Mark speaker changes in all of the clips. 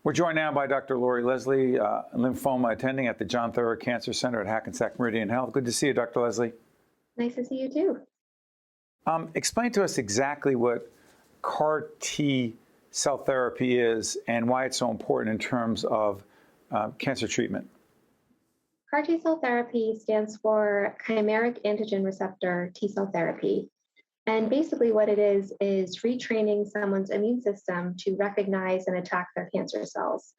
Speaker 1: We're joined now by Dr. Lori Leslie, Lymphoma Attending at the Theurer Cancer Center at Hackensack Meridian Health. Good to see you, Dr. Leslie.
Speaker 2: Nice to see you too.
Speaker 1: Explain to us exactly what CAR T cell therapy is and why it's so important in terms of cancer treatment.
Speaker 2: CAR T cell therapy stands for chimeric antigen receptor T cell therapy. And basically what it is retraining someone's immune system to recognize and attack their cancer cells.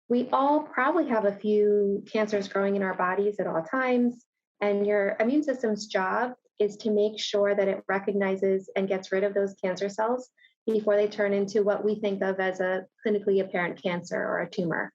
Speaker 2: We all probably have a few cancers growing in our bodies at all times, and your immune system's job is to make sure that it recognizes and gets rid of those cancer cells before they turn into what we think of as a clinically apparent cancer or a tumor.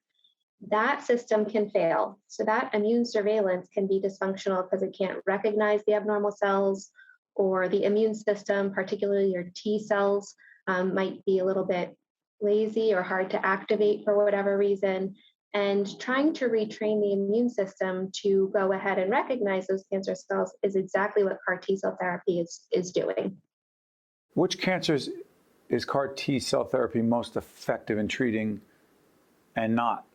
Speaker 2: That system can fail. So that immune surveillance can be dysfunctional because it can't recognize the abnormal cells, or the immune system, particularly your T cells, might be a little bit lazy or hard to activate for whatever reason. And trying to retrain the immune system to go ahead and recognize those cancer cells is exactly what CAR T cell therapy is doing.
Speaker 1: Which cancers is CAR T cell therapy most effective in treating and not?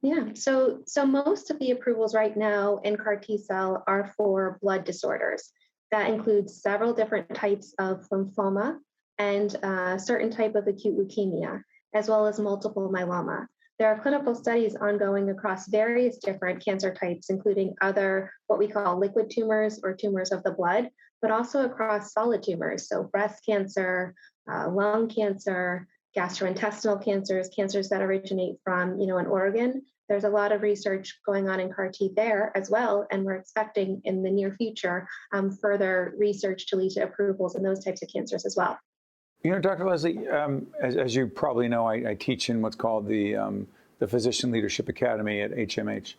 Speaker 2: Yeah, so most of the approvals right now in CAR T cell are for blood disorders. That includes several different types of lymphoma and a certain type of acute leukemia, as well as multiple myeloma. There are clinical studies ongoing across various different cancer types, including other what we call liquid tumors or tumors of the blood, but also across solid tumors, so breast cancer, lung cancer, gastrointestinal cancers, cancers that originate from, an organ. There's a lot of research going on in CAR T there as well, and we're expecting in the near future further research to lead to approvals in those types of cancers as well.
Speaker 1: Dr. Leslie, as you probably know, I teach in what's called the Physician Leadership Academy at HMH,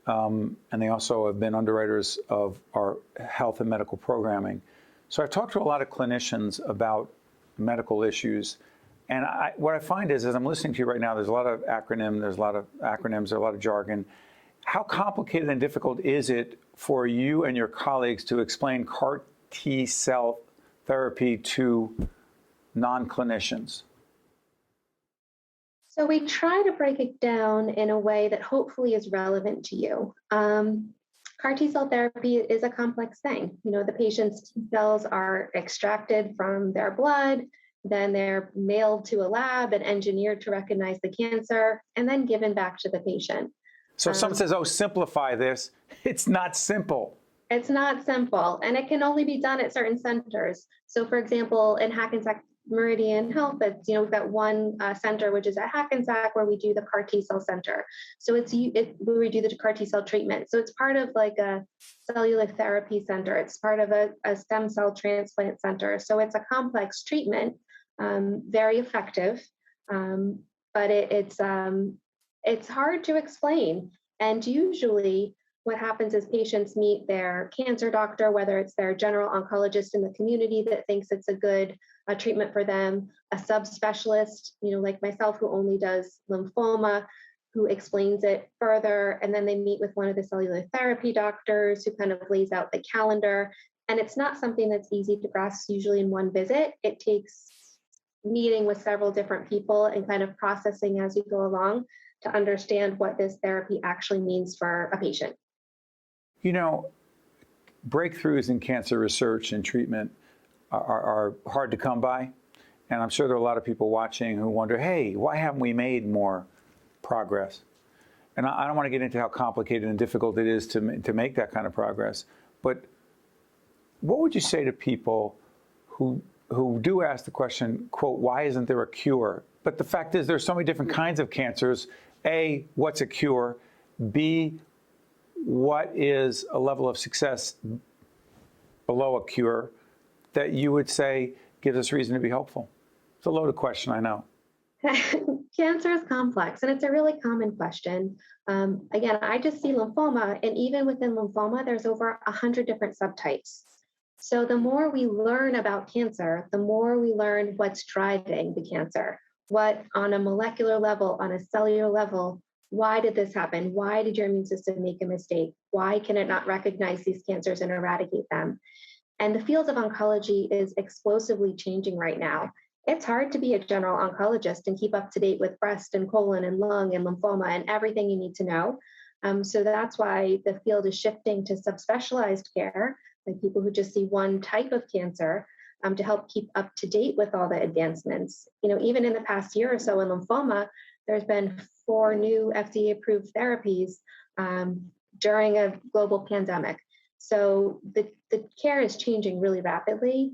Speaker 1: and they also have been underwriters of our health and medical programming. So I've talked to a lot of clinicians about medical issues. And what I find is, as I'm listening to you right now, there's a lot of acronyms, there's a lot of jargon. How complicated and difficult is it for you and your colleagues to explain CAR T cell therapy to non-clinicians?
Speaker 2: So we try to break it down in a way that hopefully is relevant to you. CAR T cell therapy is a complex thing. The patient's T cells are extracted from their blood, then they're mailed to a lab and engineered to recognize the cancer, and then given back to the patient.
Speaker 1: So if someone says, oh, simplify this, it's not simple.
Speaker 2: It's not simple, and it can only be done at certain centers. So for example, in Hackensack Meridian Health, we've got one center, which is at Hackensack, where we do the CAR T cell center. So where we do the CAR T cell treatment. So it's part of like a cellular therapy center. It's part of a stem cell transplant center. So it's a complex treatment. Very effective, but it's hard to explain. And usually what happens is patients meet their cancer doctor, whether it's their general oncologist in the community that thinks it's a good treatment for them, a subspecialist, like myself, who only does lymphoma, who explains it further, and then they meet with one of the cellular therapy doctors who kind of lays out the calendar. And it's not something that's easy to grasp usually in one visit. It takes meeting with several different people and kind of processing as you go along to understand what this therapy actually means for a patient.
Speaker 1: Breakthroughs in cancer research and treatment are hard to come by. And I'm sure there are a lot of people watching who wonder, hey, why haven't we made more progress? And I don't want to get into how complicated and difficult it is to make that kind of progress. But what would you say to people who do ask the question, quote, why isn't there a cure? But the fact is there's so many different kinds of cancers. A, what's a cure? B, what is a level of success below a cure that you would say gives us reason to be hopeful? It's a loaded question, I know.
Speaker 2: Cancer is complex, and it's a really common question. Again, I just see lymphoma, and even within lymphoma, there's over 100 different subtypes. So the more we learn about cancer, the more we learn what's driving the cancer, what on a molecular level, on a cellular level, why did this happen? Why did your immune system make a mistake? Why can it not recognize these cancers and eradicate them? And the field of oncology is explosively changing right now. It's hard to be a general oncologist and keep up to date with breast and colon and lung and lymphoma and everything you need to know. So that's why the field is shifting to subspecialized care, like people who just see one type of cancer, to help keep up to date with all the advancements. Even in the past year or so in lymphoma, there's been 4 new FDA-approved therapies during a global pandemic. So the care is changing really rapidly.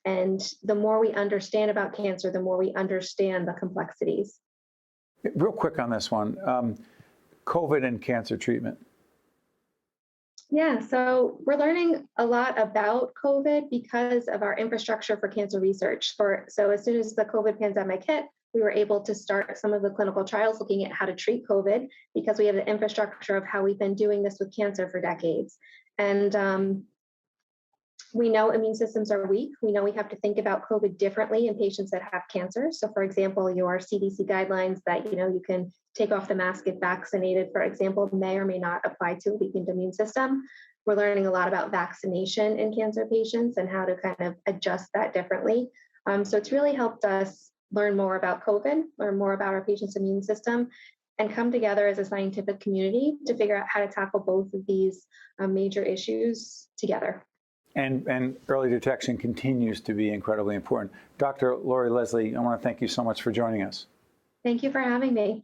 Speaker 2: And the more we understand about cancer, the more we understand the complexities.
Speaker 1: Real quick on this one, COVID and cancer treatment.
Speaker 2: Yeah, so we're learning a lot about COVID because of our infrastructure for cancer research. So as soon as the COVID pandemic hit, we were able to start some of the clinical trials looking at how to treat COVID because we have the infrastructure of how we've been doing this with cancer for decades. And we know immune systems are weak. We know we have to think about COVID differently in patients that have cancer. So for example, your CDC guidelines that you can take off the mask if vaccinated, for example, may or may not apply to a weakened immune system. We're learning a lot about vaccination in cancer patients and how to kind of adjust that differently. So it's really helped us learn more about COVID, learn more about our patient's immune system, and come together as a scientific community to figure out how to tackle both of these major issues together.
Speaker 1: And early detection continues to be incredibly important. Dr. Lori Leslie, I want to thank you so much for joining us.
Speaker 2: Thank you for having me.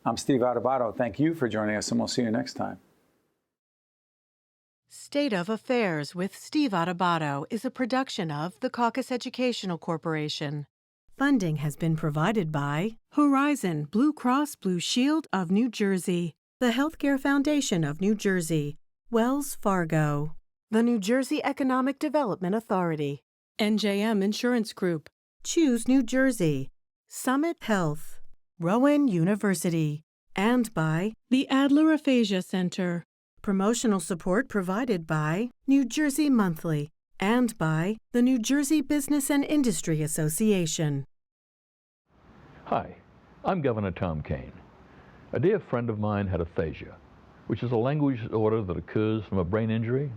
Speaker 1: I'm Steve Adubato. Thank you for joining us, and we'll see you next time.
Speaker 3: State of Affairs with Steve Adubato is a production of the CAUCUS Educational Corporation. Funding has been provided by Horizon Blue Cross Blue Shield of New Jersey, the Healthcare Foundation of New Jersey, Wells Fargo, the New Jersey Economic Development Authority, NJM Insurance Group, Choose New Jersey, Summit Health, Rowan University, and by the Adler Aphasia Center. Promotional support provided by New Jersey Monthly and by the New Jersey Business and Industry Association.
Speaker 4: Hi, I'm Governor Tom Kean. A dear friend of mine had aphasia, which is a language disorder that occurs from a brain injury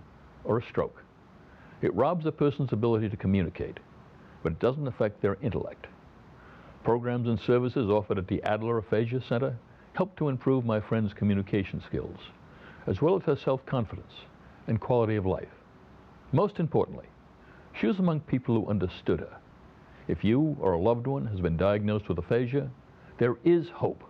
Speaker 4: or a stroke. It robs a person's ability to communicate, but it doesn't affect their intellect. Programs and services offered at the Adler Aphasia Center help to improve my friend's communication skills, as well as her self-confidence and quality of life. Most importantly, she was among people who understood her. If you or a loved one has been diagnosed with aphasia, there is hope.